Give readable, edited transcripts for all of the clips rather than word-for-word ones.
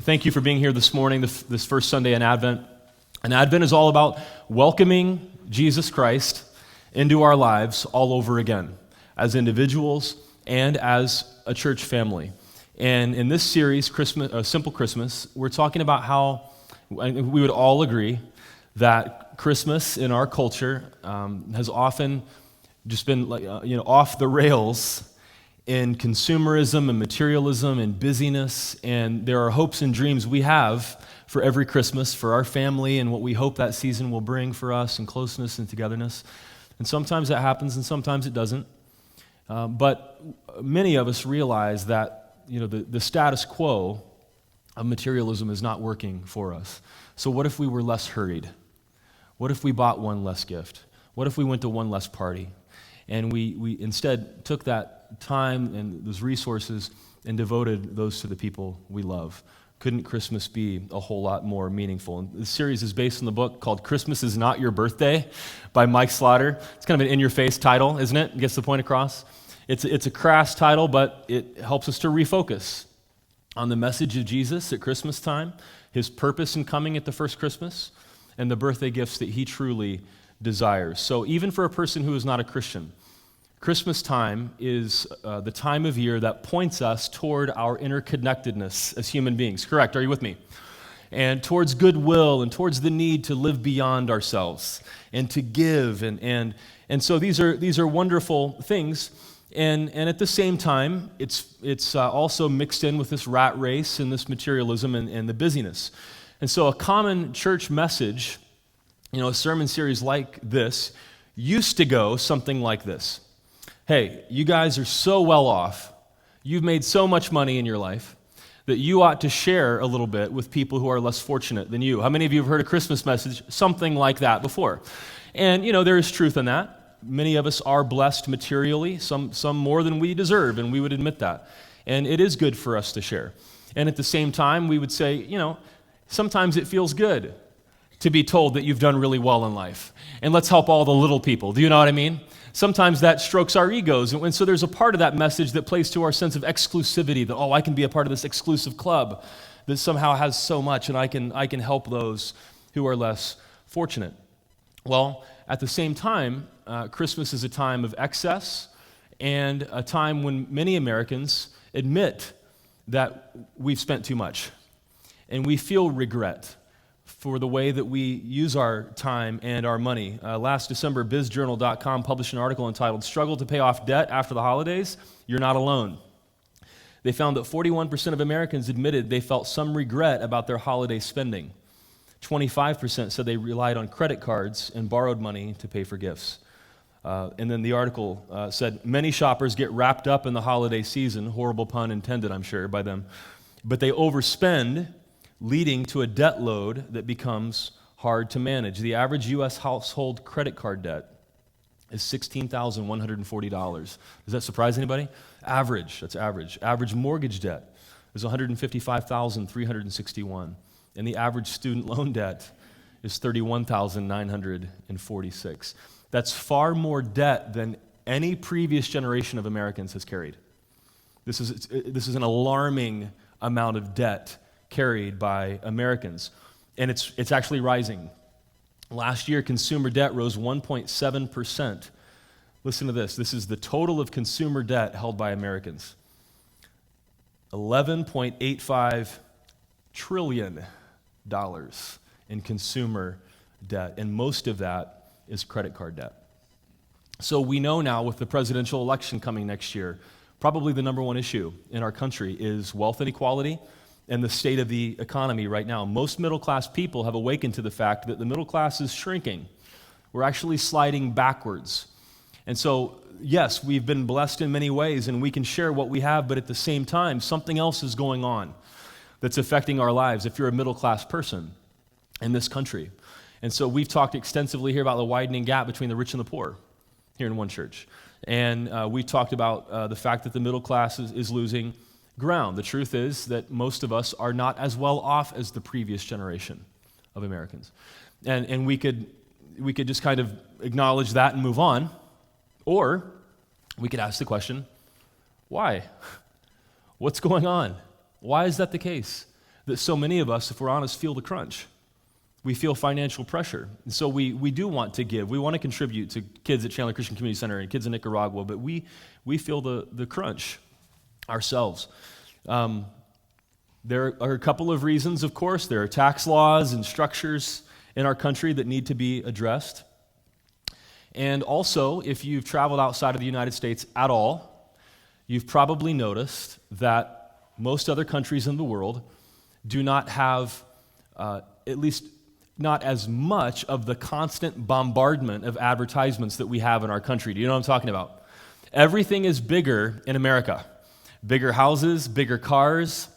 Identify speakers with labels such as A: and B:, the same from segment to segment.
A: Thank you for being here this morning, this first Sunday in Advent. And Advent is all about welcoming Jesus Christ into our lives all over again, as individuals and as a church family. And in this series, Simple Christmas, we're talking about how we would all agree that Christmas in our culture has often just been off the rails in consumerism and materialism and busyness, and there are hopes and dreams we have for every Christmas, for our family, and what we hope that season will bring for us, and closeness and togetherness. And sometimes that happens, and sometimes it doesn't. But many of us realize that the status quo of materialism is not working for us. So what if we were less hurried? What if we bought one less gift? What if we went to one less party? And we instead took that time and those resources and devoted those to the people we love. Couldn't Christmas be a whole lot more meaningful? And this series is based on the book called Christmas Is Not Your Birthday by Mike Slaughter. It's kind of an in-your-face title, isn't it? It gets the point across. It's a crass title, but it helps us to refocus on the message of Jesus at Christmas time, his purpose in coming at the first Christmas, and the birthday gifts that he truly desires. So even for a person who is not a Christian, Christmas time is the time of year that points us toward our interconnectedness as human beings. Correct? Are you with me? And towards goodwill and towards the need to live beyond ourselves and to give. And so these are wonderful things. And at the same time, it's also mixed in with this rat race and this materialism and the busyness. And so a common church message, a sermon series like this, used to go something like this. Hey, you guys are so well off, you've made so much money in your life, that you ought to share a little bit with people who are less fortunate than you. How many of you have heard a Christmas message, something like that before? And, there is truth in that. Many of us are blessed materially, some more than we deserve, and we would admit that. And it is good for us to share. And at the same time, we would say, sometimes it feels good to be told that you've done really well in life. And let's help all the little people. Do you know what I mean? Sometimes that strokes our egos, and so there's a part of that message that plays to our sense of exclusivity, that, I can be a part of this exclusive club that somehow has so much, and I can help those who are less fortunate. Well, at the same time, Christmas is a time of excess and a time when many Americans admit that we've spent too much, and we feel regret for the way that we use our time and our money. Last December, bizjournal.com published an article entitled, "Struggle to Pay Off Debt After the Holidays? You're Not Alone." They found that 41% of Americans admitted they felt some regret about their holiday spending. 25% said they relied on credit cards and borrowed money to pay for gifts. And then the article said, many shoppers get wrapped up in the holiday season, horrible pun intended, I'm sure, by them, but they overspend, leading to a debt load that becomes hard to manage. The average U.S. household credit card debt is $16,140. Does that surprise anybody? Average, that's average. Average mortgage debt is $155,361. And the average student loan debt is $31,946. That's far more debt than any previous generation of Americans has carried. This is an alarming amount of debt carried by Americans, and it's actually rising. Last year, consumer debt rose 1.7%. Listen to this. This is the total of consumer debt held by Americans. $11.85 trillion in consumer debt, and most of that is credit card debt. So we know now, with the presidential election coming next year, probably the number one issue in our country is wealth inequality and the state of the economy right now. Most middle-class people have awakened to the fact that the middle class is shrinking. We're actually sliding backwards. And so, yes, we've been blessed in many ways, and we can share what we have, but at the same time, something else is going on that's affecting our lives if you're a middle-class person in this country. And so we've talked extensively here about the widening gap between the rich and the poor here in one church. And we talked about the fact that the middle class is losing ground. The truth is that most of us are not as well off as the previous generation of Americans. And we could just kind of acknowledge that and move on, or we could ask the question, why? What's going on? Why is that the case? that so many of us, if we're honest, feel the crunch. We feel financial pressure. And so we do want to give. We want to contribute to kids at Chandler Christian Community Center and kids in Nicaragua, but we feel the crunch ourselves. There are a couple of reasons, of course. There are tax laws and structures in our country that need to be addressed. And also, if you've traveled outside of the United States at all, you've probably noticed that most other countries in the world do not have, at least not as much of the constant bombardment of advertisements that we have in our country. Do you know what I'm talking about? Everything is bigger in America. Bigger houses, bigger cars,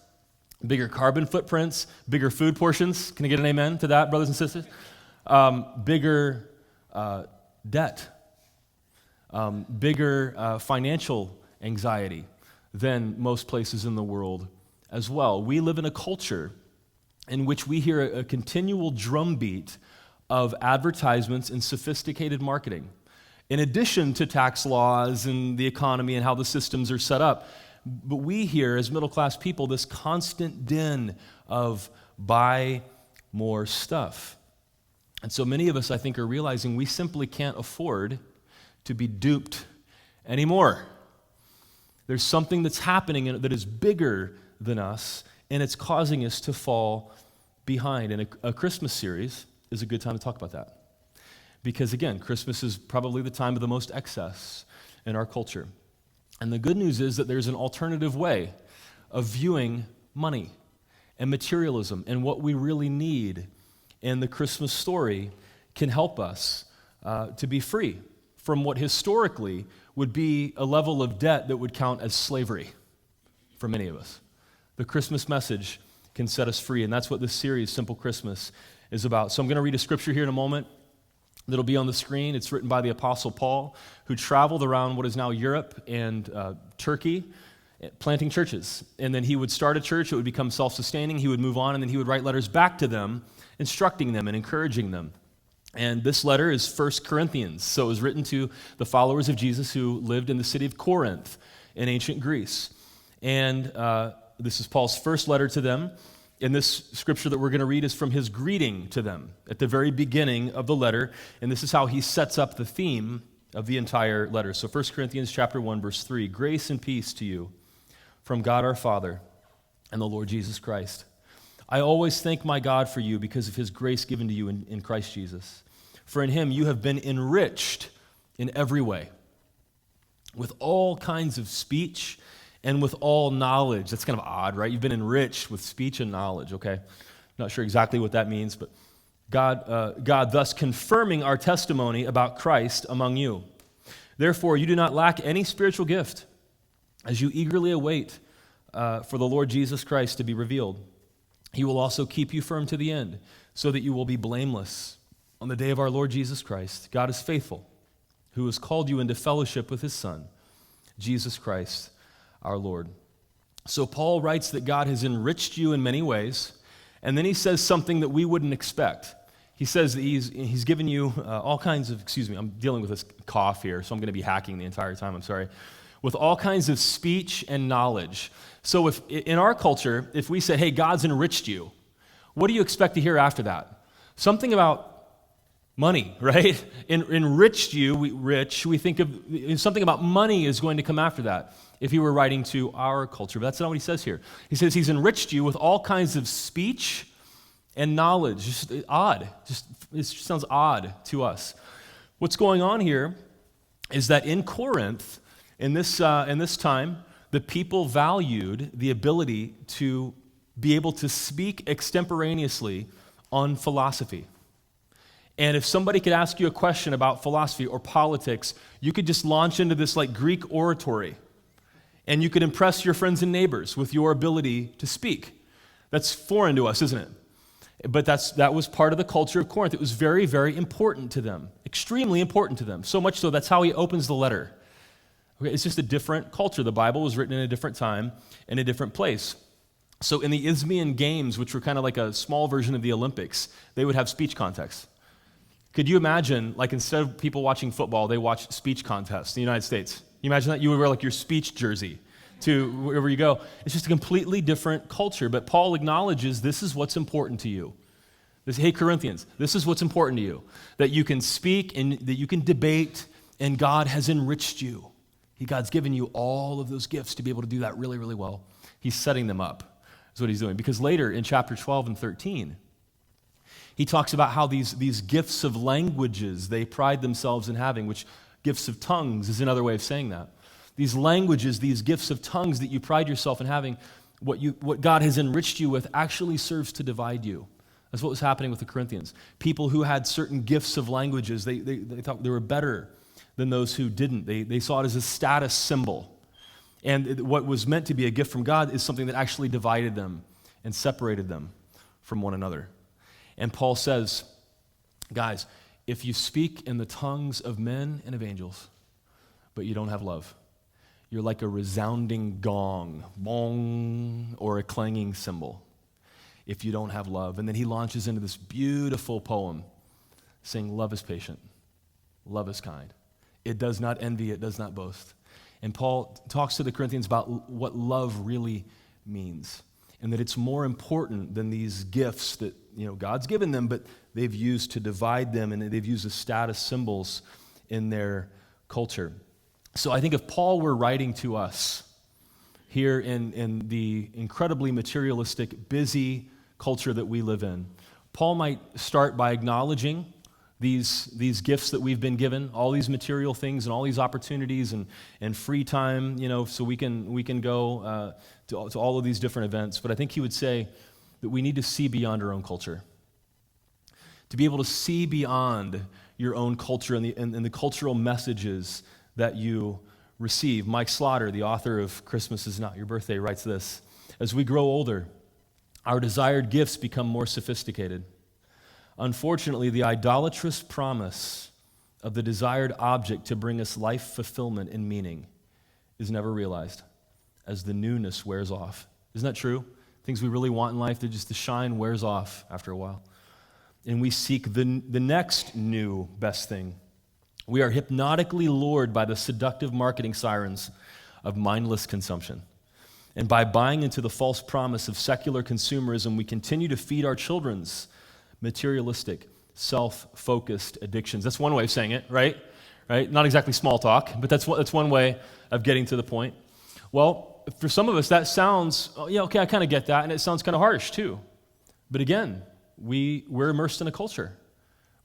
A: bigger carbon footprints, bigger food portions. Can I get an amen to that, brothers and sisters? Bigger debt, bigger financial anxiety than most places in the world as well. We live in a culture in which we hear a continual drumbeat of advertisements and sophisticated marketing. In addition to tax laws and the economy and how the systems are set up, but we hear as middle-class people this constant din of buy more stuff. And so many of us, I think, are realizing we simply can't afford to be duped anymore. There's something that's happening that is bigger than us, and it's causing us to fall behind. And a Christmas series is a good time to talk about that. Because again, Christmas is probably the time of the most excess in our culture. And the good news is that there's an alternative way of viewing money and materialism and what we really need. And the Christmas story can help us to be free from what historically would be a level of debt that would count as slavery for many of us. The Christmas message can set us free, and that's what this series, Simple Christmas, is about. So I'm going to read a scripture here in a moment that'll be on the screen. It's written by the Apostle Paul, who traveled around what is now Europe and Turkey, planting churches. And then he would start a church, it would become self-sustaining, he would move on, and then he would write letters back to them, instructing them and encouraging them. And this letter is 1 Corinthians, so it was written to the followers of Jesus who lived in the city of Corinth in ancient Greece. And this is Paul's first letter to them. And this scripture that we're going to read is from his greeting to them at the very beginning of the letter. And this is how he sets up the theme of the entire letter. So 1 Corinthians chapter 1, verse 3, grace and peace to you from God our Father and the Lord Jesus Christ. I always thank my God for you because of his grace given to you in Christ Jesus. For in him you have been enriched in every way, with all kinds of speech and with all knowledge. That's kind of odd, right? You've been enriched with speech and knowledge, okay? Not sure exactly what that means, but God thus confirming our testimony about Christ among you. Therefore, you do not lack any spiritual gift as you eagerly await for the Lord Jesus Christ to be revealed. He will also keep you firm to the end, so that you will be blameless on the day of our Lord Jesus Christ. God is faithful, who has called you into fellowship with his Son, Jesus Christ, our Lord. So Paul writes that God has enriched you in many ways, and then he says something that we wouldn't expect. He says that he's given you all kinds of, I'm dealing with this cough here, so I'm going to be hacking the entire time, I'm sorry. With all kinds of speech and knowledge. So if in our culture, if we say, hey, God's enriched you, what do you expect to hear after that? Something about money, right? Enriched you, we think of something about money is going to come after that if he were writing to our culture. But that's not what he says here. He says he's enriched you with all kinds of speech and knowledge. Just odd. It just sounds odd to us. What's going on here is that in Corinth, in this time, the people valued the ability to be able to speak extemporaneously on philosophy. And if somebody could ask you a question about philosophy or politics, you could just launch into this like Greek oratory, and you could impress your friends and neighbors with your ability to speak. That's foreign to us, isn't it? But that was part of the culture of Corinth. It was very, very important to them, extremely important to them, so much so that's how he opens the letter. Okay, it's just a different culture. The Bible was written in a different time, in a different place. So in the Isthmian Games, which were kind of like a small version of the Olympics, they would have speech contests. Could you imagine, like instead of people watching football, they watch speech contests in the United States? You imagine that? You would wear like your speech jersey to wherever you go. It's just a completely different culture. But Paul acknowledges this is what's important to you. Hey, Corinthians, this is what's important to you, that you can speak and that you can debate, and God has enriched you. God's given you all of those gifts to be able to do that really, really well. He's setting them up. That's what he's doing. Because later in chapter 12 and 13, he talks about how these gifts of languages they pride themselves in having, which gifts of tongues is another way of saying that. These languages, these gifts of tongues that you pride yourself in having, what God has enriched you with actually serves to divide you. That's what was happening with the Corinthians. People who had certain gifts of languages, they thought they were better than those who didn't. They saw it as a status symbol. And what was meant to be a gift from God is something that actually divided them and separated them from one another. And Paul says, guys, if you speak in the tongues of men and of angels, but you don't have love, you're like a resounding gong, bong, or a clanging cymbal. If you don't have love. And then he launches into this beautiful poem saying, love is patient, love is kind. It does not envy, it does not boast. And Paul talks to the Corinthians about what love really means, and that it's more important than these gifts that God's given them, but they've used to divide them, and they've used as status symbols in their culture. So I think if Paul were writing to us here in the incredibly materialistic, busy culture that we live in, Paul might start by acknowledging these gifts that we've been given, all these material things and all these opportunities and free time, so we can go to all of these different events. But I think he would say that we need to see beyond our own culture. To be able to see beyond your own culture and the cultural messages that you receive. Mike Slaughter, the author of Christmas Is Not Your Birthday, writes this: as we grow older, our desired gifts become more sophisticated. Unfortunately, the idolatrous promise of the desired object to bring us life fulfillment and meaning is never realized as the newness wears off. Isn't that true? Things we really want in life, the shine wears off after a while. And we seek the next new best thing. We are hypnotically lured by the seductive marketing sirens of mindless consumption. And by buying into the false promise of secular consumerism, we continue to feed our children's materialistic, self-focused addictions. That's one way of saying it, right? Not exactly small talk, but that's one way of getting to the point. Well, for some of us, that sounds, okay, I kind of get that, and it sounds kind of harsh too. But again, we're immersed in a culture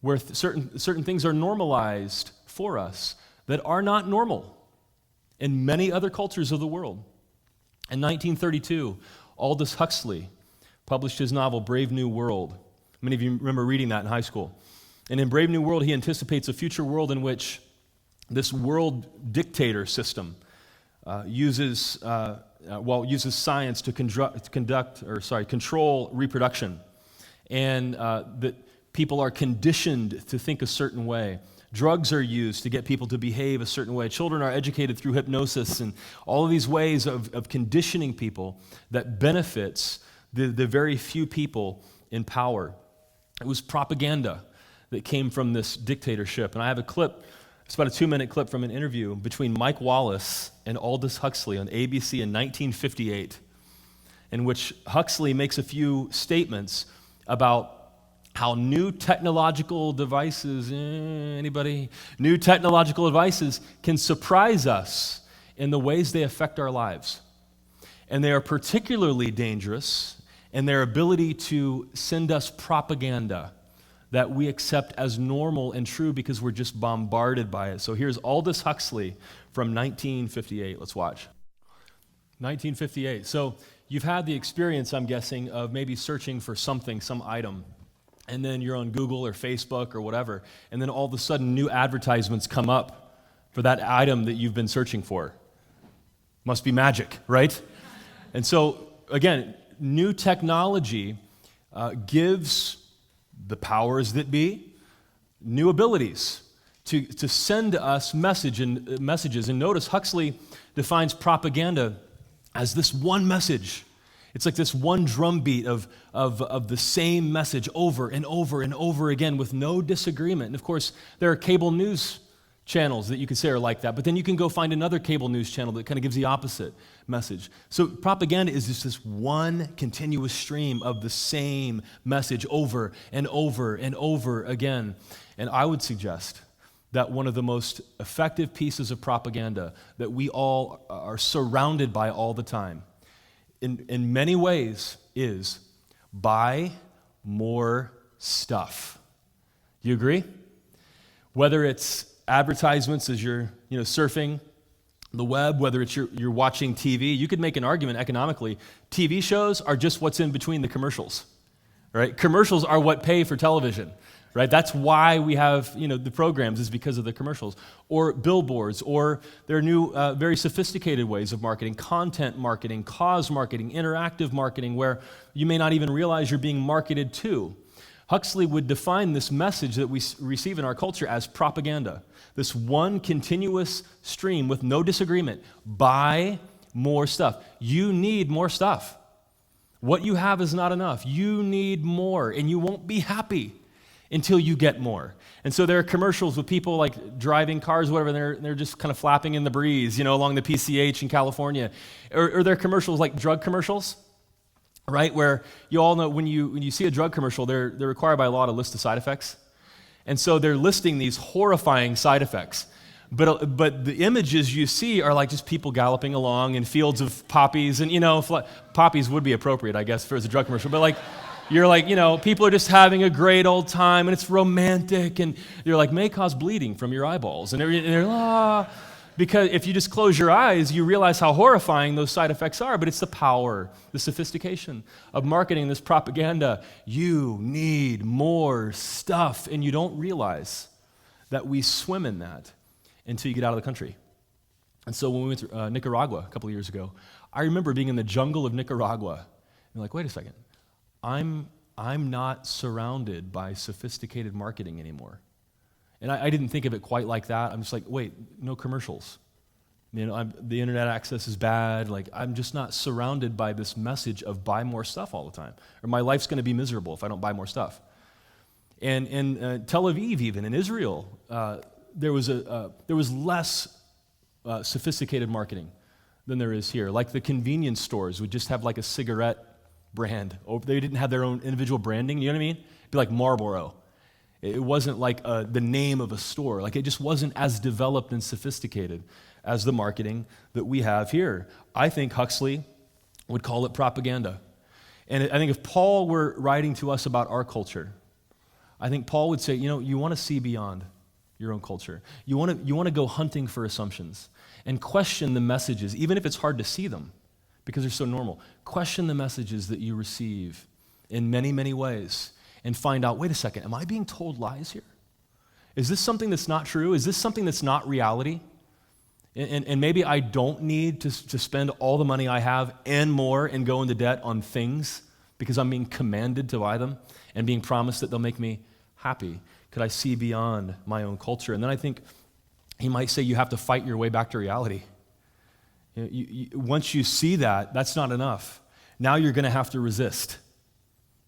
A: where certain things are normalized for us that are not normal in many other cultures of the world. In 1932, Aldous Huxley published his novel, Brave New World. Many of you remember reading that in high school. And in Brave New World, he anticipates a future world in which this world dictator system uses science to control reproduction, and that people are conditioned to think a certain way. Drugs are used to get people to behave a certain way. Children are educated through hypnosis and all of these ways of conditioning people that benefits the very few people in power. It was propaganda that came from this dictatorship. And I have a clip, it's about a 2-minute clip from an interview between Mike Wallace and Aldous Huxley on ABC in 1958, in which Huxley makes a few statements about how new technological devices, new technological devices can surprise us in the ways they affect our lives. And they are particularly dangerous in their ability to send us propaganda that we accept as normal and true because we're just bombarded by it. So here's Aldous Huxley from 1958. Let's watch. 1958. So you've had the experience, I'm guessing, of maybe searching for something, some item, and then you're on Google or Facebook or whatever, and then all of a sudden new advertisements come up for that item that you've been searching for. Must be magic, right? And so, again, new technology gives the powers that be new abilities to send us messages. And notice Huxley defines propaganda as this one message. It's like this one drumbeat of the same message over and over and over again with no disagreement. And of course, there are cable news channels that you could say are like that, but then you can go find another cable news channel that kind of gives the opposite message. So propaganda is just this one continuous stream of the same message over and over and over again. And I would suggest that one of the most effective pieces of propaganda that we all are surrounded by all the time, in many ways, is buy more stuff. Do you agree? Whether it's advertisements as you're surfing the web, whether it's you're watching TV, you could make an argument economically. TV shows are just what's in between the commercials, right? Commercials are what pay for television, right? That's why we have the programs, is because of the commercials. Or billboards, or there are new, very sophisticated ways of marketing, content marketing, cause marketing, interactive marketing, where you may not even realize you're being marketed to. Huxley would define this message that we receive in our culture as propaganda. This one continuous stream with no disagreement. Buy more stuff. You need more stuff. What you have is not enough. You need more, and you won't be happy until you get more. And so there are commercials with people like driving cars, whatever, and they're just kind of flapping in the breeze, along the PCH in California. Or there are commercials like drug commercials, right, where you all know when you see a drug commercial, they're required by law to list the side effects. And so they're listing these horrifying side effects. But the images you see are like just people galloping along in fields of poppies. And, poppies would be appropriate, I guess, for as a drug commercial. But you're like, people are just having a great old time, and it's romantic. And you're like, may cause bleeding from your eyeballs. And they're, because if you just close your eyes, you realize how horrifying those side effects are. But it's the power, the sophistication of marketing, this propaganda. You need more stuff, and you don't realize that we swim in that until you get out of the country. And so when we went to Nicaragua a couple of years ago, I remember being in the jungle of Nicaragua. And you're like, wait a second, I'm not surrounded by sophisticated marketing anymore. And I didn't think of it quite like that. I'm just like, wait, no commercials. The internet access is bad. I'm just not surrounded by this message of buy more stuff all the time. Or my life's going to be miserable if I don't buy more stuff. And in Tel Aviv, even in Israel, there was less sophisticated marketing than there is here. Like the convenience stores would just have like a cigarette brand. They didn't have their own individual branding. You know what I mean? It'd be like Marlboro. It wasn't like the name of a store. It just wasn't as developed and sophisticated as the marketing that we have here. I think Huxley would call it propaganda. And I think if Paul were writing to us about our culture, I think Paul would say, you want to see beyond your own culture. You want to go hunting for assumptions and question the messages, even if it's hard to see them because they're so normal. Question the messages that you receive in many, many ways. And find out, wait a second, am I being told lies here? Is this something that's not true? Is this something that's not reality? And maybe I don't need to spend all the money I have and more and go into debt on things because I'm being commanded to buy them and being promised that they'll make me happy. Could I see beyond my own culture? And then I think he might say you have to fight your way back to reality. Once you see that, that's not enough. Now you're going to have to resist.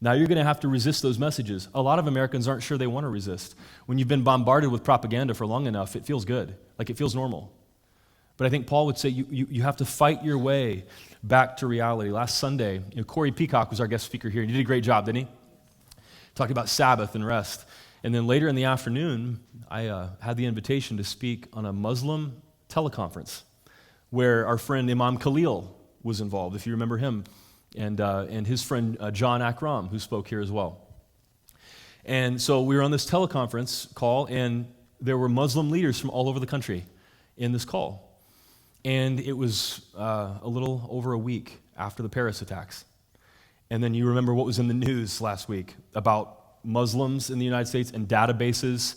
A: Now you're going to have to resist those messages. A lot of Americans aren't sure they want to resist. When you've been bombarded with propaganda for long enough, it feels good, like it feels normal. But I think Paul would say you have to fight your way back to reality. Last Sunday, Corey Peacock was our guest speaker here. He did a great job, didn't he? Talked about Sabbath and rest. And then later in the afternoon, I had the invitation to speak on a Muslim teleconference where our friend Imam Khalil was involved, if you remember him. And his friend John Akram, who spoke here as well. And so we were on this teleconference call, and there were Muslim leaders from all over the country in this call. And it was a little over a week after the Paris attacks. And then you remember what was in the news last week about Muslims in the United States and databases,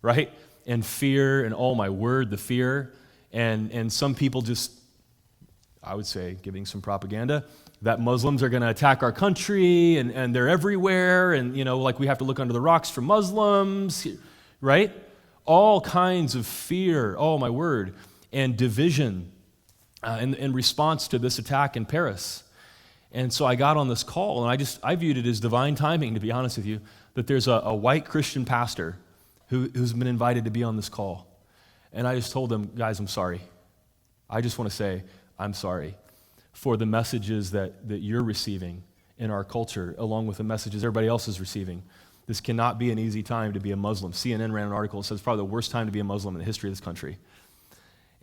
A: right? And fear, and oh my word, the fear. And some people just, I would say, giving some propaganda, that Muslims are going to attack our country, and they're everywhere, and, we have to look under the rocks for Muslims, right? All kinds of fear, oh my word, and division in response to this attack in Paris. And so I got on this call, and I viewed it as divine timing, to be honest with you, that there's a white Christian pastor who's been invited to be on this call. And I just told them, guys, I'm sorry. I just want to say, I'm sorry for the messages that you're receiving in our culture, along with the messages everybody else is receiving. This cannot be an easy time to be a Muslim. CNN ran an article that says it's probably the worst time to be a Muslim in the history of this country.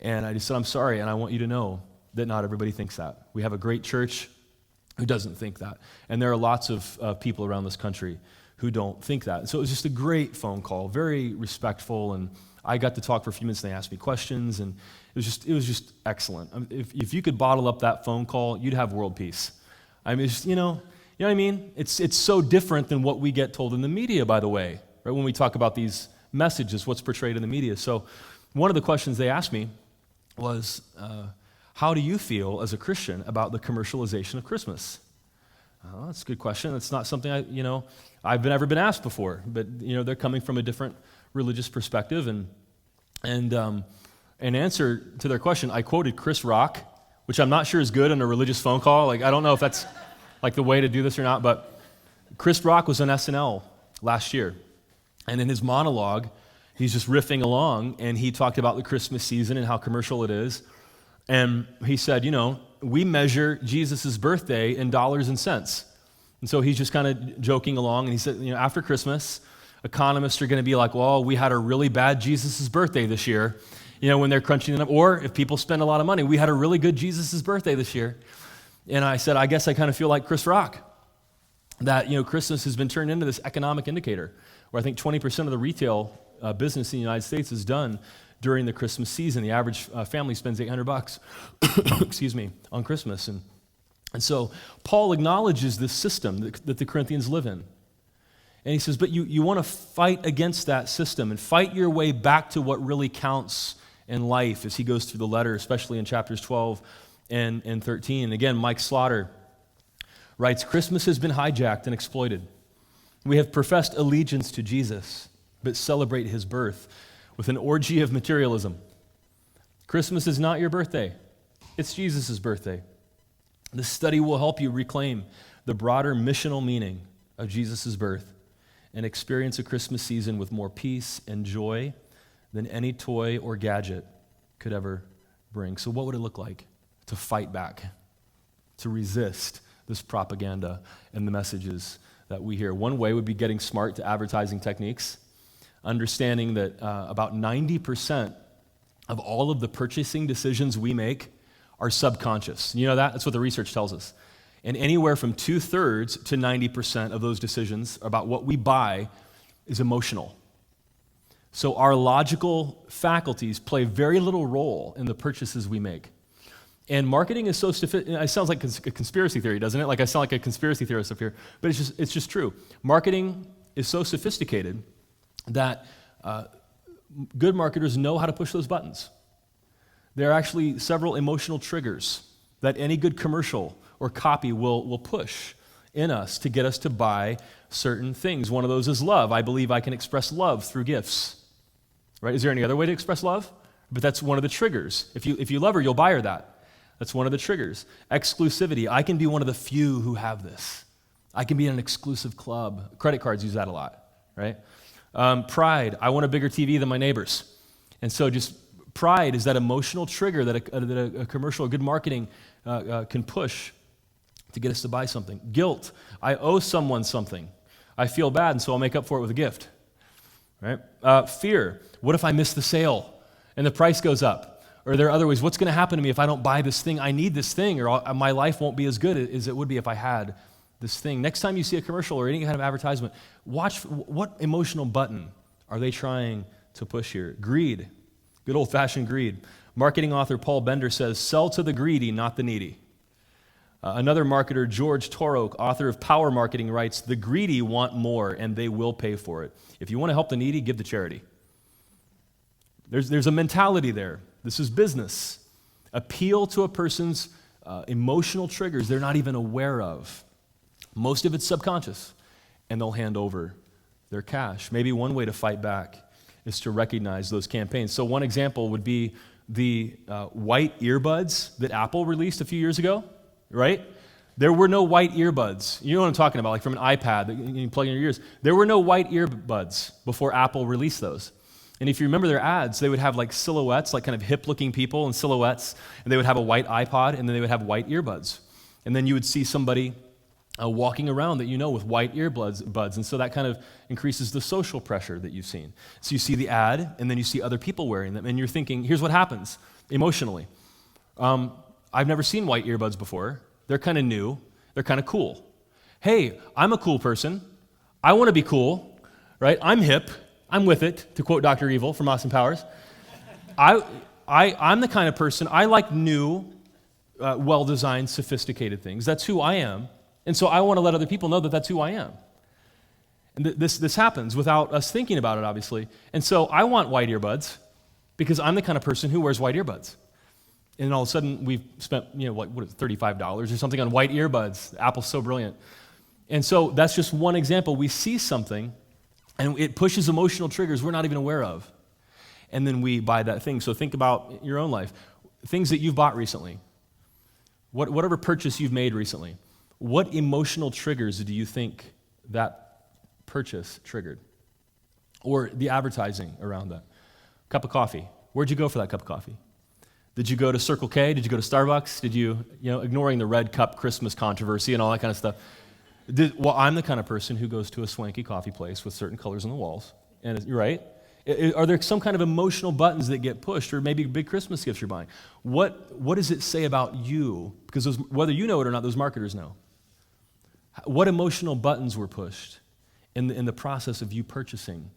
A: And I just said, I'm sorry, and I want you to know that not everybody thinks that. We have a great church who doesn't think that. And there are lots of people around this country who don't think that. And so it was just a great phone call, very respectful, and I got to talk for a few minutes, and they asked me questions, and it was just excellent. I mean, if you could bottle up that phone call, you'd have world peace. I mean, it's, you know what I mean? It's so different than what we get told in the media, by the way, right? When we talk about these messages, what's portrayed in the media. So one of the questions they asked me was, how do you feel as a Christian about the commercialization of Christmas? Oh, that's a good question. It's not something I've never been asked before, but they're coming from a different religious perspective, and in answer to their question, I quoted Chris Rock, which I'm not sure is good in a religious phone call. Like, I don't know if that's like the way to do this or not, but Chris Rock was on SNL last year, and in his monologue, he's just riffing along, and he talked about the Christmas season and how commercial it is, and he said, we measure Jesus' birthday in dollars and cents, and so he's just kind of joking along, and he said, after Christmas, economists are going to be like, well, we had a really bad Jesus' birthday this year, when they're crunching it up, or if people spend a lot of money, we had a really good Jesus' birthday this year. And I said, I guess I kind of feel like Chris Rock, that, Christmas has been turned into this economic indicator, where I think 20% of the retail business in the United States is done during the Christmas season. The average family spends $800, excuse me, on Christmas. And so Paul acknowledges this system that the Corinthians live in. And he says, but you want to fight against that system and fight your way back to what really counts in life, as he goes through the letter, especially in chapters 12 and 13. And again, Mike Slaughter writes, Christmas has been hijacked and exploited. We have professed allegiance to Jesus, but celebrate his birth with an orgy of materialism. Christmas is not your birthday. It's Jesus' birthday. This study will help you reclaim the broader missional meaning of Jesus' birth and experience a Christmas season with more peace and joy than any toy or gadget could ever bring. So what would it look like to fight back, to resist this propaganda and the messages that we hear? One way would be getting smart to advertising techniques, understanding that about 90% of all of the purchasing decisions we make are subconscious. You know that? That's what the research tells us. And anywhere from 2/3 to 90% of those decisions about what we buy is emotional. So our logical faculties play very little role in the purchases we make. And marketing is so sophisticated. It sounds like a conspiracy theory, doesn't it? Like I sound like a conspiracy theorist up here. But it's just true. Marketing is so sophisticated that good marketers know how to push those buttons. There are actually several emotional triggers that any good commercial or copy will push in us to get us to buy certain things. One of those is love. I believe I can express love through gifts. Right? Is there any other way to express love? But that's one of the triggers. If you love her, you'll buy her that. That's one of the triggers. Exclusivity. I can be one of the few who have this. I can be in an exclusive club. Credit cards use that a lot, right? Pride. I want a bigger TV than my neighbors. And so just pride is that emotional trigger that a commercial or good marketing can push to get us to buy something. Guilt. I owe someone something. I feel bad, and so I'll make up for it with a gift. Right? Fear. What if I miss the sale and the price goes up? Or there are other ways. What's going to happen to me if I don't buy this thing? I need this thing, or my life won't be as good as it would be if I had this thing. Next time you see a commercial or any kind of advertisement, watch what emotional button are they trying to push here. Greed. Good old-fashioned greed. Marketing author Paul Bender says, sell to the greedy, not the needy. Another marketer, George Torok, author of Power Marketing, writes, the greedy want more, and they will pay for it. If you want to help the needy, give to charity. There's a mentality there. This is business. Appeal to a person's emotional triggers they're not even aware of. Most of it's subconscious, and they'll hand over their cash. Maybe one way to fight back is to recognize those campaigns. So one example would be the white earbuds that Apple released a few years ago, right? There were no white earbuds. You know what I'm talking about, like from an iPad that you can plug in your ears. There were no white earbuds before Apple released those. And if you remember their ads, they would have like silhouettes, like kind of hip-looking people in silhouettes, and they would have a white iPod, and then they would have white earbuds. And then you would see somebody walking around that you know with white earbuds, and so that kind of increases the social pressure that you've seen. So you see the ad, and then you see other people wearing them, and you're thinking, here's what happens emotionally. I've never seen white earbuds before. They're kind of new. They're kind of cool. Hey, I'm a cool person. I want to be cool, right? I'm hip. I'm with it, to quote Dr. Evil from Austin Powers. I'm the kind of person, I like new, well-designed, sophisticated things. That's who I am. And so I want to let other people know that that's who I am. And this happens without us thinking about it, obviously. And so I want white earbuds because I'm the kind of person who wears white earbuds. And all of a sudden, we've spent, $35 or something on white earbuds. Apple's so brilliant. And so that's just one example. We see something, and it pushes emotional triggers we're not even aware of. And then we buy that thing. So think about your own life. Things that you've bought recently. Whatever purchase you've made recently. What emotional triggers do you think that purchase triggered? Or the advertising around that? Cup of coffee. Where'd you go for that cup of coffee? Did you go to Circle K? Did you go to Starbucks? Did you ignoring the red cup Christmas controversy and all that kind of stuff? I'm the kind of person who goes to a swanky coffee place with certain colors on the walls. And you're right. Are there some kind of emotional buttons that get pushed, or maybe big Christmas gifts you're buying? What does it say about you? Because whether you know it or not, those marketers know. What emotional buttons were pushed in the process of you purchasing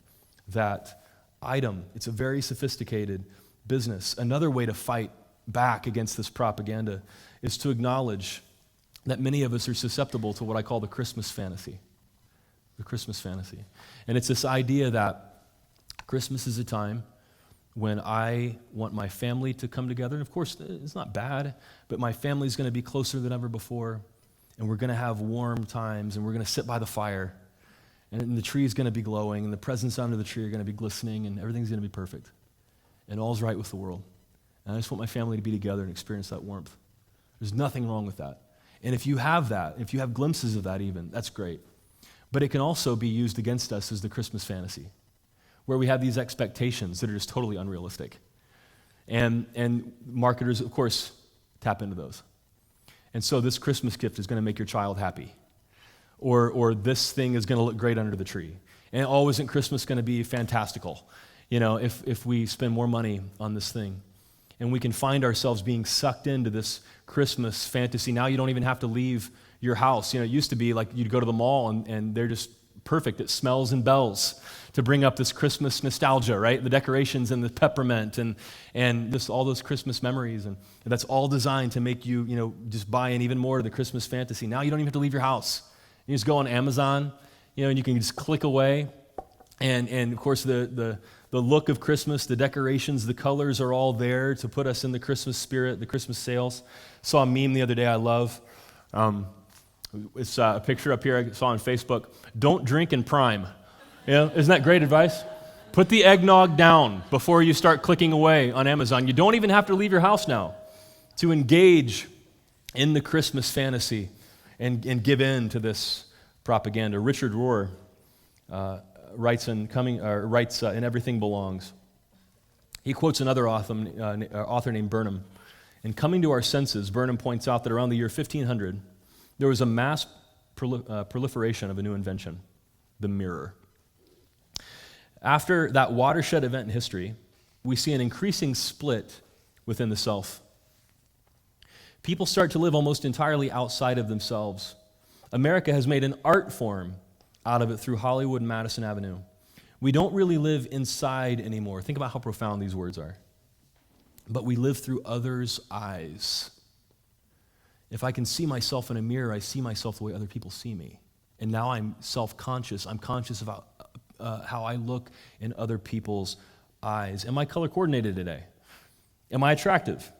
A: that item? It's a very sophisticated business. Another way to fight back against this propaganda is to acknowledge that many of us are susceptible to what I call the Christmas fantasy. The Christmas fantasy. And it's this idea that Christmas is a time when I want my family to come together. And of course, it's not bad, but my family's going to be closer than ever before. And we're going to have warm times, and we're going to sit by the fire. And the tree is going to be glowing, and the presents under the tree are going to be glistening, and everything's going to be perfect. And all's right with the world. And I just want my family to be together and experience that warmth. There's nothing wrong with that. And if you have that, if you have glimpses of that even, that's great. But it can also be used against us as the Christmas fantasy, where we have these expectations that are just totally unrealistic. And marketers, of course, tap into those. And so this Christmas gift is going to make your child happy. Or this thing is going to look great under the tree. And isn't Christmas going to be fantastical, if we spend more money on this thing? And we can find ourselves being sucked into this Christmas fantasy. Now you don't even have to leave your house. It used to be like you'd go to the mall and they're just perfect. It smells and bells to bring up this Christmas nostalgia, right? The decorations and the peppermint and just all those Christmas memories. And that's all designed to make you, just buy in even more to the Christmas fantasy. Now you don't even have to leave your house. You just go on Amazon, and you can just click away. And of course, the look of Christmas, the decorations, the colors are all there to put us in the Christmas spirit, the Christmas sales. Saw a meme the other day I love. It's a picture up here I saw on Facebook. Don't drink in Prime. Isn't that great advice? Put the eggnog down before you start clicking away on Amazon. You don't even have to leave your house now to engage in the Christmas fantasy and give in to this propaganda. Richard Rohr writes in Everything Belongs. He quotes another author named Burnham. In Coming to Our Senses, Burnham points out that around the year 1500, there was a mass proliferation of a new invention, the mirror. After that watershed event in history, we see an increasing split within the self. People start to live almost entirely outside of themselves. America has made an art form out of it through Hollywood and Madison Avenue. We don't really live inside anymore. Think about how profound these words are. But we live through others' eyes. If I can see myself in a mirror, I see myself the way other people see me. And now I'm self-conscious. I'm conscious about how I look in other people's eyes. Am I color coordinated today? Am I attractive?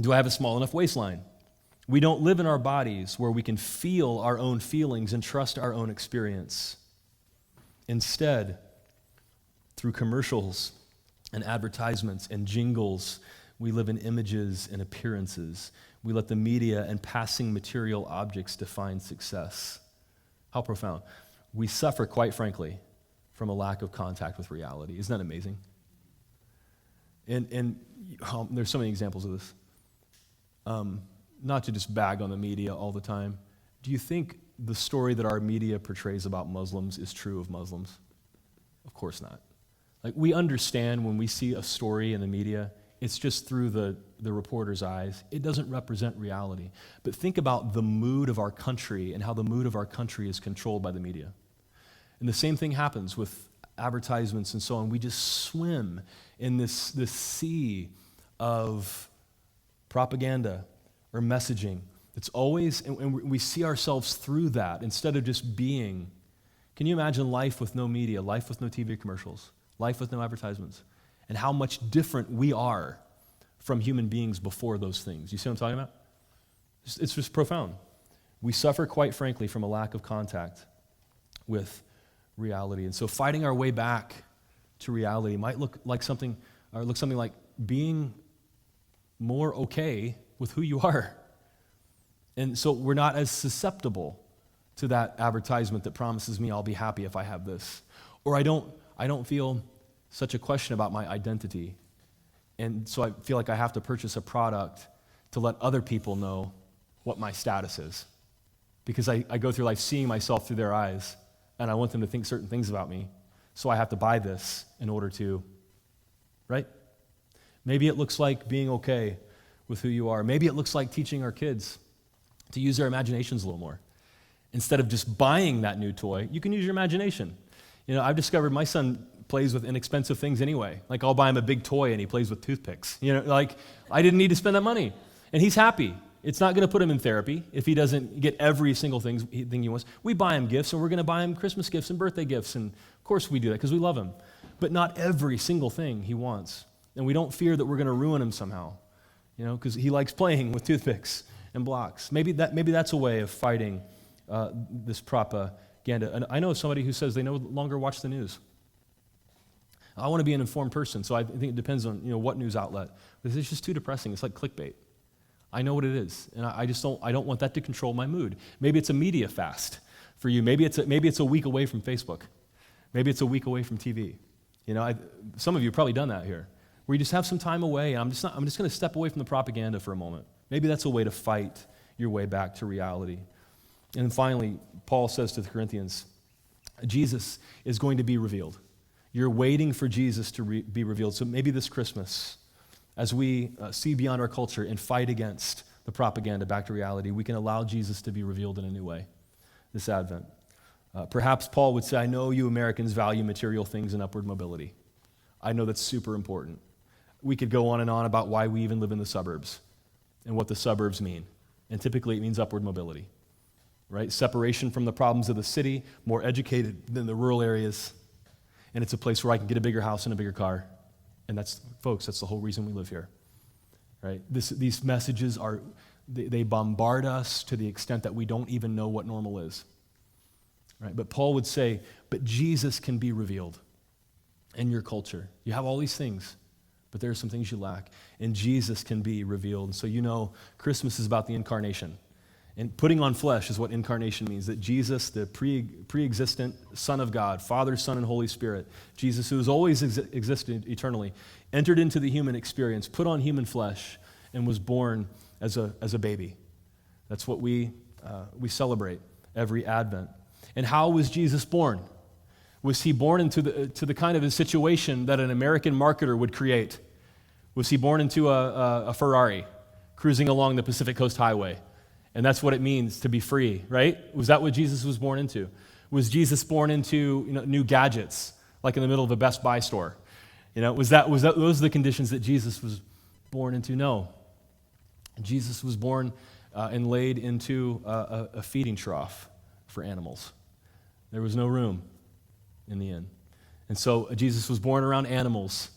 A: Do I have a small enough waistline? We don't live in our bodies where we can feel our own feelings and trust our own experience. Instead, through commercials and advertisements and jingles, we live in images and appearances. We let the media and passing material objects define success. How profound. We suffer, quite frankly, from a lack of contact with reality. Isn't that amazing? And there's so many examples of this. Not to just bag on the media all the time. Do you think the story that our media portrays about Muslims is true of Muslims? Of course not. Like, we understand when we see a story in the media, it's just through the reporter's eyes. It doesn't represent reality. But think about the mood of our country and how the mood of our country is controlled by the media. And the same thing happens with advertisements and so on. We just swim in this sea of propaganda or messaging. It's always, and we see ourselves through that instead of just being. Can you imagine life with no media, life with no TV commercials, life with no advertisements, and how much different we are from human beings before those things? You see what I'm talking about? It's just profound. We suffer, quite frankly, from a lack of contact with reality. And so fighting our way back to reality might look something like being more okay with who you are. And so we're not as susceptible to that advertisement that promises me I'll be happy if I have this. Or I don't feel such a question about my identity. And so I feel like I have to purchase a product to let other people know what my status is. Because I go through life seeing myself through their eyes, and I want them to think certain things about me. So I have to buy this in order to, right? Maybe it looks like being okay with who you are. Maybe it looks like teaching our kids to use their imaginations a little more. Instead of just buying that new toy, you can use your imagination. You know, I've discovered my son plays with inexpensive things anyway. Like, I'll buy him a big toy and he plays with toothpicks. You know, like, I didn't need to spend that money. And he's happy. It's not going to put him in therapy if he doesn't get every single thing he wants. We buy him gifts, and we're going to buy him Christmas gifts and birthday gifts, and of course we do that because we love him. But not every single thing he wants. And we don't fear that we're going to ruin him somehow, you know, because he likes playing with toothpicks and blocks. Maybe that's a way of fighting this propaganda. And I know somebody who says they no longer watch the news. I want to be an informed person, so I think it depends on, you know, what news outlet. Because it's just too depressing. It's like clickbait. I know what it is, and I don't want that to control my mood. Maybe it's a media fast for you. Maybe it's a week away from Facebook. Maybe it's a week away from TV. You know, some of you have probably done that here, where you just have some time away, and I'm just going to step away from the propaganda for a moment. Maybe that's a way to fight your way back to reality. And then finally, Paul says to the Corinthians, Jesus is going to be revealed. You're waiting for Jesus to be revealed. So maybe this Christmas, as we see beyond our culture and fight against the propaganda back to reality, we can allow Jesus to be revealed in a new way this Advent. Perhaps Paul would say, I know you Americans value material things and upward mobility. I know that's super important. We could go on and on about why we even live in the suburbs and what the suburbs mean. And typically it means upward mobility, right? Separation from the problems of the city, more educated than the rural areas. And it's a place where I can get a bigger house and a bigger car. And that's the whole reason we live here, right? These messages they bombard us to the extent that we don't even know what normal is, right? But Paul would say, but Jesus can be revealed in your culture. You have all these things, but there are some things you lack, and Jesus can be revealed. And so, you know, Christmas is about the incarnation. And putting on flesh is what incarnation means, that Jesus, the pre-existent Son of God, Father, Son, and Holy Spirit, Jesus, who has always existed eternally, entered into the human experience, put on human flesh, and was born as a baby. That's what we celebrate every Advent. And how was Jesus born? Was he born into the kind of a situation that an American marketer would create? Was he born into a Ferrari cruising along the Pacific Coast Highway? And that's what it means to be free, right? Was that what Jesus was born into? Was Jesus born into, you know, new gadgets, like in the middle of a Best Buy store? You know, was that those are the conditions that Jesus was born into? No. Jesus was born and laid into a feeding trough for animals. There was no room in the inn. And so Jesus was born around animals.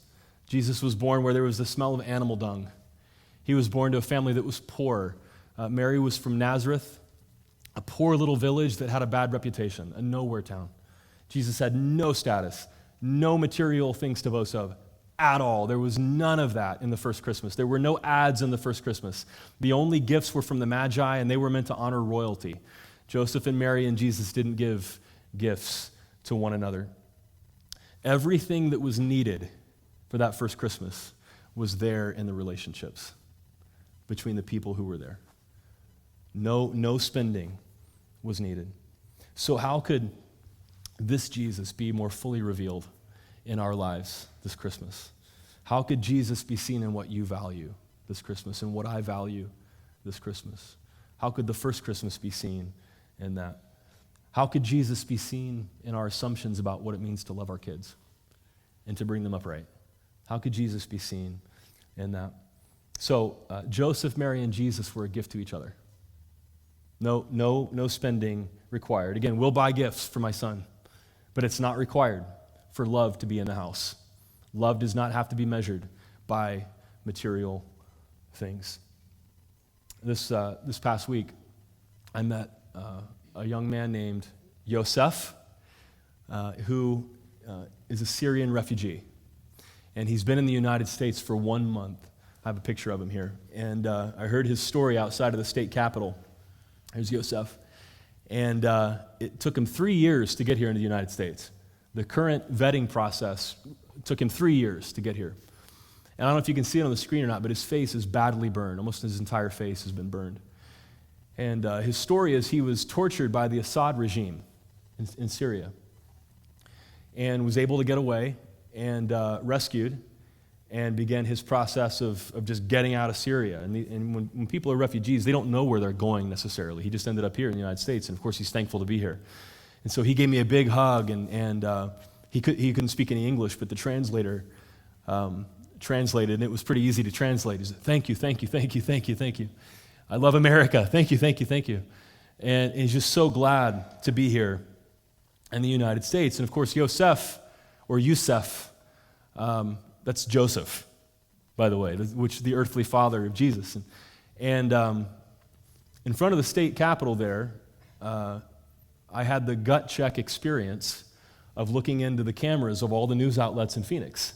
A: Jesus was born where there was the smell of animal dung. He was born to a family that was poor. Mary was from Nazareth, a poor little village that had a bad reputation, a nowhere town. Jesus had no status, no material things to boast of at all. There was none of that in the first Christmas. There were no ads in the first Christmas. The only gifts were from the Magi, and they were meant to honor royalty. Joseph and Mary and Jesus didn't give gifts to one another. Everything that was needed for that first Christmas was there in the relationships between the people who were there. No spending was needed. So how could this Jesus be more fully revealed in our lives this Christmas? How could Jesus be seen in what you value this Christmas and what I value this Christmas? How could the first Christmas be seen in that? How could Jesus be seen in our assumptions about what it means to love our kids and to bring them up right? How could Jesus be seen in that? So Joseph, Mary, and Jesus were a gift to each other. No spending required. Again, we'll buy gifts for my son, but it's not required for love to be in the house. Love does not have to be measured by material things. This past week, I met a young man named Yosef, who is a Syrian refugee. And he's been in the United States for 1 month. I have a picture of him here. And I heard his story outside of the state capitol. Here's Yosef. And it took him 3 years to get here in the United States. The current vetting process took him 3 years to get here. And I don't know if you can see it on the screen or not, but his face is badly burned. Almost his entire face has been burned. And his story is he was tortured by the Assad regime in Syria and was able to get away and rescued and began his process of just getting out of Syria. And when people are refugees, they don't know where they're going necessarily. He just ended up here in the United States, and of course he's thankful to be here. And so he gave me a big hug, and he couldn't speak any English, but the translator translated, and it was pretty easy to translate. He said, thank you, thank you, thank you, thank you, thank you. I love America. Thank you, thank you, thank you. And he's just so glad to be here in the United States. And of course, Yosef, that's Joseph, by the way, which is the earthly father of Jesus. And in front of the state capitol there, I had the gut check experience of looking into the cameras of all the news outlets in Phoenix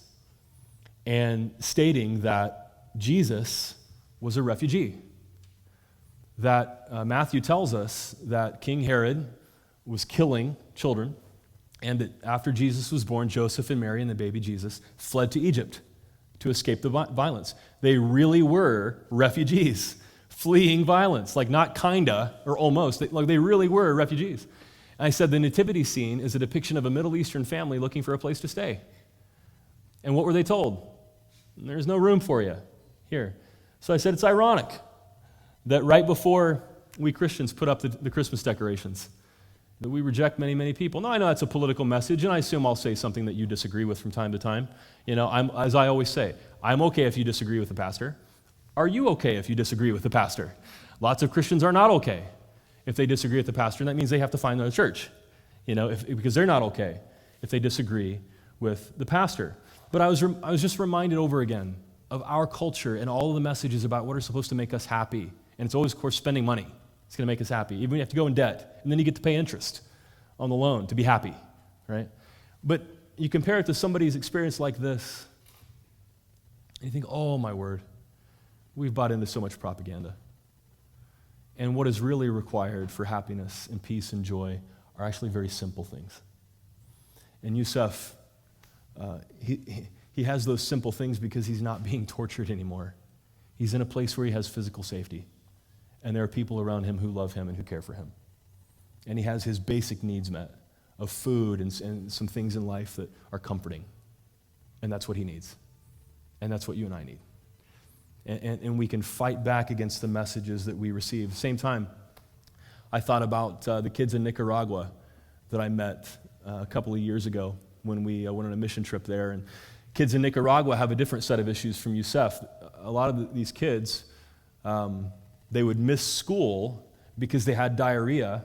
A: and stating that Jesus was a refugee. That Matthew tells us that King Herod was killing children, and that after Jesus was born, Joseph and Mary and the baby Jesus fled to Egypt to escape the violence. They really were refugees, fleeing violence, like not kinda or almost. They really were refugees. And I said the nativity scene is a depiction of a Middle Eastern family looking for a place to stay. And what were they told? There's no room for you here. So I said it's ironic that right before we Christians put up the Christmas decorations, that we reject many, many people. Now, I know that's a political message, and I assume I'll say something that you disagree with from time to time. You know, as I always say, I'm okay if you disagree with the pastor. Are you okay if you disagree with the pastor? Lots of Christians are not okay if they disagree with the pastor, and that means they have to find their church, because they're not okay if they disagree with the pastor. But I was just reminded over again of our culture and all of the messages about what are supposed to make us happy. And it's always, of course, spending money. It's going to make us happy. Even if you have to go in debt, and then you get to pay interest on the loan to be happy, right? But you compare it to somebody's experience like this, and you think, oh, my word, we've bought into so much propaganda. And what is really required for happiness and peace and joy are actually very simple things. And Yosef, he has those simple things because he's not being tortured anymore. He's in a place where he has physical safety. And there are people around him who love him and who care for him. And he has his basic needs met of food and some things in life that are comforting. And that's what he needs. And that's what you and I need. And we can fight back against the messages that we receive. At the same time, I thought about the kids in Nicaragua that I met a couple of years ago when we went on a mission trip there. And kids in Nicaragua have a different set of issues from Yosef. A lot of these kids, they would miss school because they had diarrhea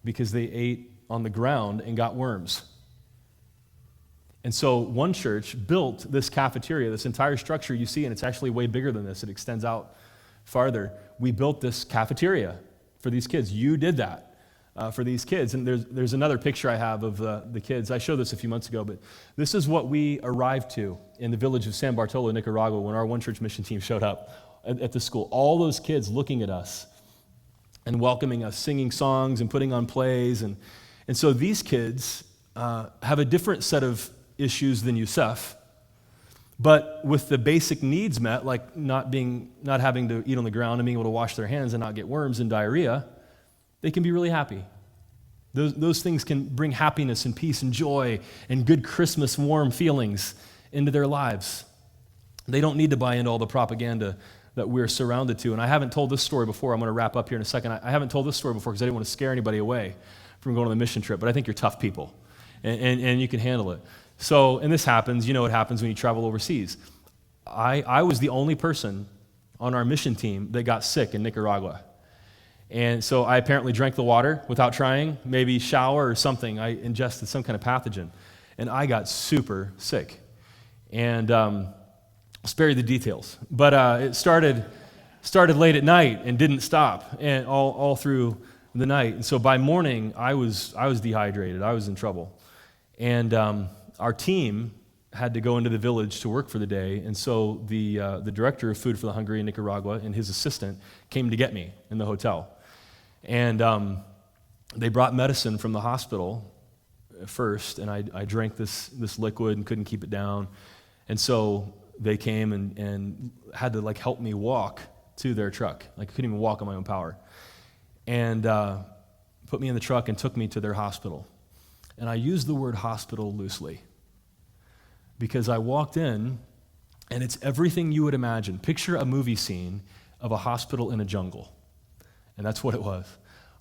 A: because they ate on the ground and got worms. And so one church built this cafeteria, this entire structure you see, and it's actually way bigger than this. It extends out farther. We built this cafeteria for these kids. You did that for these kids. And there's another picture I have of the kids. I showed this a few months ago, but this is what we arrived to in the village of San Bartolo, Nicaragua, when our One Church mission team showed up at the school. All those kids looking at us and welcoming us, singing songs and putting on plays. And so these kids have a different set of issues than Yosef, But with the basic needs met, like not having to eat on the ground and being able to wash their hands and not get worms and diarrhea, they can be really happy. Those things can bring happiness and peace and joy and good Christmas warm feelings into their lives. They don't need to buy into all the propaganda that we're surrounded to. And I haven't told this story before. I'm going to wrap up here in a second. I haven't told this story before because I didn't want to scare anybody away from going on the mission trip. But I think you're tough people, and you can handle it. So, and this happens. You know what happens when you travel overseas. I was the only person on our mission team that got sick in Nicaragua. And so I apparently drank the water without trying, maybe shower or something. I ingested some kind of pathogen. And I got super sick. And I'll spare you the details. But it started late at night and didn't stop, and all through the night. And so by morning, I was dehydrated. I was in trouble. And our team had to go into the village to work for the day. And so the director of Food for the Hungry in Nicaragua and his assistant came to get me in the hotel. And they brought medicine from the hospital first, and I drank this liquid and couldn't keep it down. And so they came and had to help me walk to their truck. I couldn't even walk on my own power. And put me in the truck and took me to their hospital. And I use the word hospital loosely because I walked in, and it's everything you would imagine. Picture a movie scene of a hospital in a jungle. And that's what it was.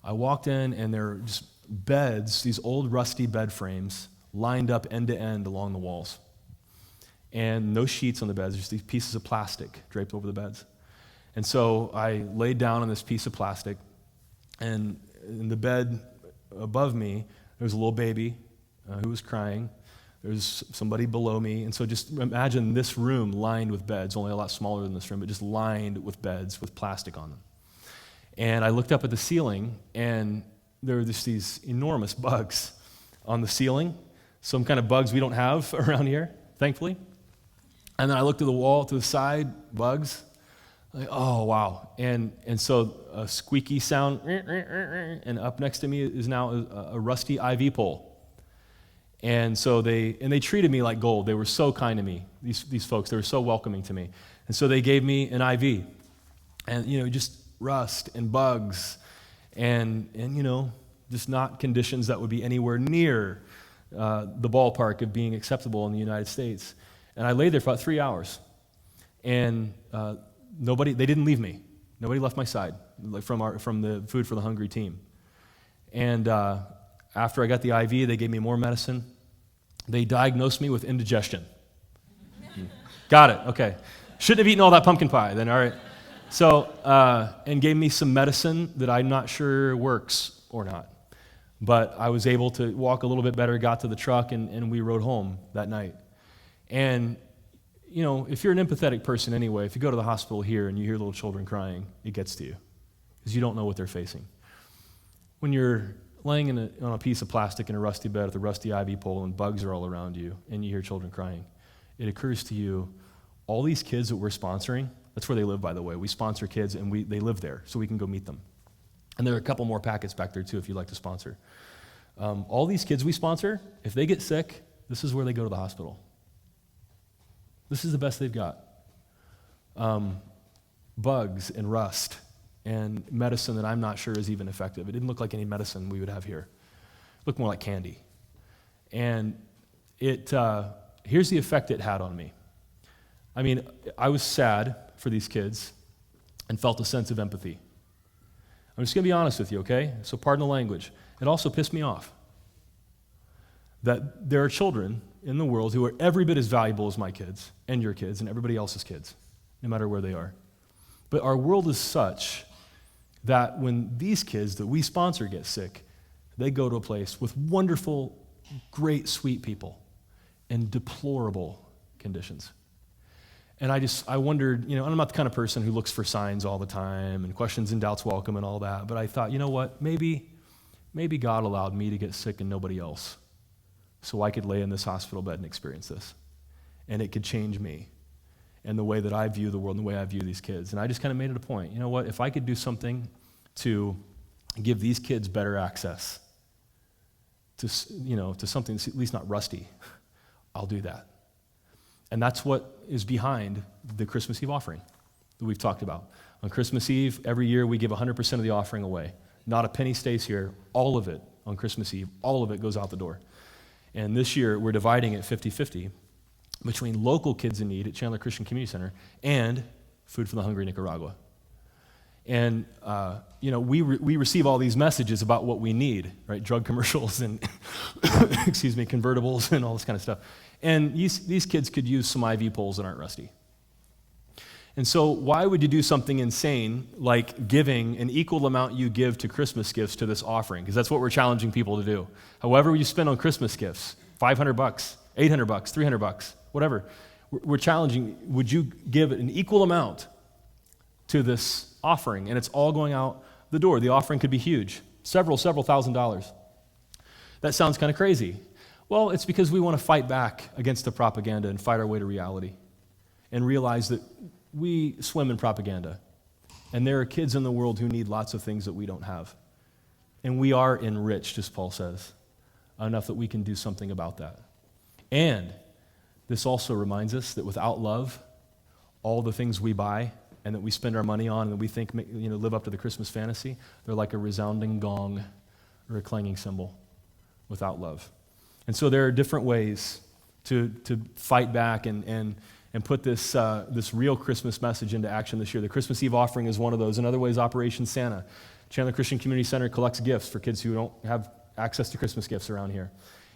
A: I walked in, and there were just beds, these old rusty bed frames, lined up end to end along the walls. And no sheets on the beds, just these pieces of plastic draped over the beds. And so I laid down on this piece of plastic, and in the bed above me, there was a little baby who was crying. There was somebody below me. And so just imagine this room lined with beds, only a lot smaller than this room, but just lined with beds with plastic on them. And I looked up at the ceiling, and there were just these enormous bugs on the ceiling, some kind of bugs we don't have around here, thankfully. And then I looked to the wall, to the side, bugs. Oh, wow. And so a squeaky sound, and up next to me is now a rusty IV pole. And so they treated me like gold. They were so kind to me, these folks. They were so welcoming to me. And so they gave me an IV. And, just rust and bugs and just not conditions that would be anywhere near the ballpark of being acceptable in the United States. And I lay there for about 3 hours. And they didn't leave me. Nobody left my side from the Food for the Hungry team. And after I got the IV, they gave me more medicine. They diagnosed me with indigestion. Got it, okay. Shouldn't have eaten all that pumpkin pie then, all right. So, and gave me some medicine that I'm not sure works or not. But I was able to walk a little bit better, got to the truck, and we rode home that night. And, if you're an empathetic person anyway, if you go to the hospital here and you hear little children crying, it gets to you because you don't know what they're facing. When you're laying on a piece of plastic in a rusty bed with a rusty IV pole and bugs are all around you and you hear children crying, it occurs to you, all these kids that we're sponsoring, that's where they live, by the way. We sponsor kids, and they live there, so we can go meet them. And there are a couple more packets back there, too, if you'd like to sponsor. All these kids we sponsor, if they get sick, this is where they go to the hospital. This is the best they've got. Bugs and rust and medicine that I'm not sure is even effective. It didn't look like any medicine we would have here. It looked more like candy. And here's the effect it had on me. I mean, I was sad for these kids and felt a sense of empathy. I'm just going to be honest with you, okay? So pardon the language. It also pissed me off that there are children in the world who are every bit as valuable as my kids and your kids and everybody else's kids, no matter where they are. But our world is such that when these kids that we sponsor get sick, they go to a place with wonderful, great, sweet people in deplorable conditions. And I wondered, and I'm not the kind of person who looks for signs all the time and questions and doubts welcome and all that, but I thought, you know what, maybe God allowed me to get sick and nobody else so I could lay in this hospital bed and experience this. And it could change me and the way that I view the world and the way I view these kids. And I just kind of made it a point, you know what, if I could do something to give these kids better access to something that's at least not rusty, I'll do that. And that's what is behind the Christmas Eve offering that we've talked about. On Christmas Eve, every year we give 100% of the offering away. Not a penny stays here. All of it on Christmas Eve, all of it goes out the door. And this year we're dividing it 50-50 between local kids in need at Chandler Christian Community Center and Food for the Hungry Nicaragua. And, we receive all these messages about what we need, right? Drug commercials and, convertibles and all this kind of stuff. And these kids could use some IV poles that aren't rusty. And so why would you do something insane like giving an equal amount you give to Christmas gifts to this offering? Because that's what we're challenging people to do. However you spend on Christmas gifts, $500, $800, $300, whatever, we're challenging, would you give an equal amount to this offering? And it's all going out the door. The offering could be huge, several $1,000s. That sounds kind of crazy. Well, it's because we want to fight back against the propaganda and fight our way to reality and realize that we swim in propaganda. And there are kids in the world who need lots of things that we don't have. And we are enriched, as Paul says, enough that we can do something about that. And this also reminds us that without love, all the things we buy and that we spend our money on and that we think live up to the Christmas fantasy, they're like a resounding gong or a clanging cymbal without love. And so there are different ways to fight back and put this real Christmas message into action this year. The Christmas Eve offering is one of those. Another way is Operation Santa. Chandler Christian Community Center collects gifts for kids who don't have access to Christmas gifts around here.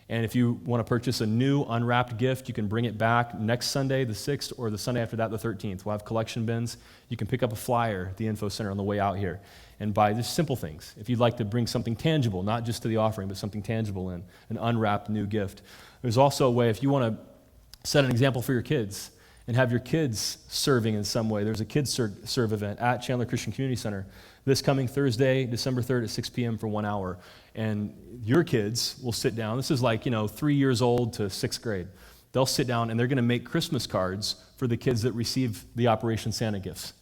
A: And if you want to purchase a new unwrapped gift, you can bring it back next Sunday, the 6th, or the Sunday after that, the 13th. We'll have collection bins. You can pick up a flyer at the info center on the way out here and buy just simple things. If you'd like to bring something tangible, not just to the offering, but something tangible in an unwrapped new gift. There's also a way, if you want to set an example for your kids and have your kids serving in some way, there's a kids serve event at Chandler Christian Community Center this coming Thursday, December 3rd at 6 p.m. for 1 hour. And your kids will sit down. This is like, 3 years old to 6th grade. They'll sit down and they're going to make Christmas cards for the kids that receive the Operation Santa gifts.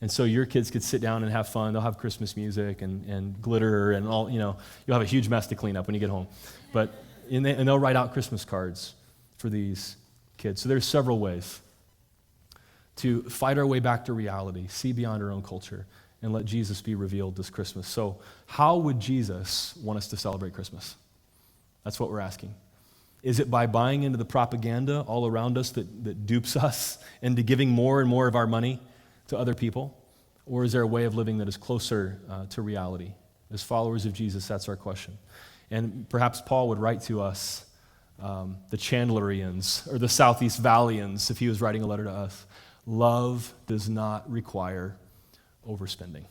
A: And so your kids could sit down and have fun. They'll have Christmas music and glitter and all, you'll have a huge mess to clean up when you get home. And they'll write out Christmas cards for these kids. So there's several ways to fight our way back to reality, see beyond our own culture, and let Jesus be revealed this Christmas. So how would Jesus want us to celebrate Christmas? That's what we're asking. Is it by buying into the propaganda all around us that dupes us into giving more and more of our money to other people? Or is there a way of living that is closer to reality? As followers of Jesus, that's our question. And perhaps Paul would write to us, the Chandlerians or the Southeast Valleyians, if he was writing a letter to us. Love does not require overspending.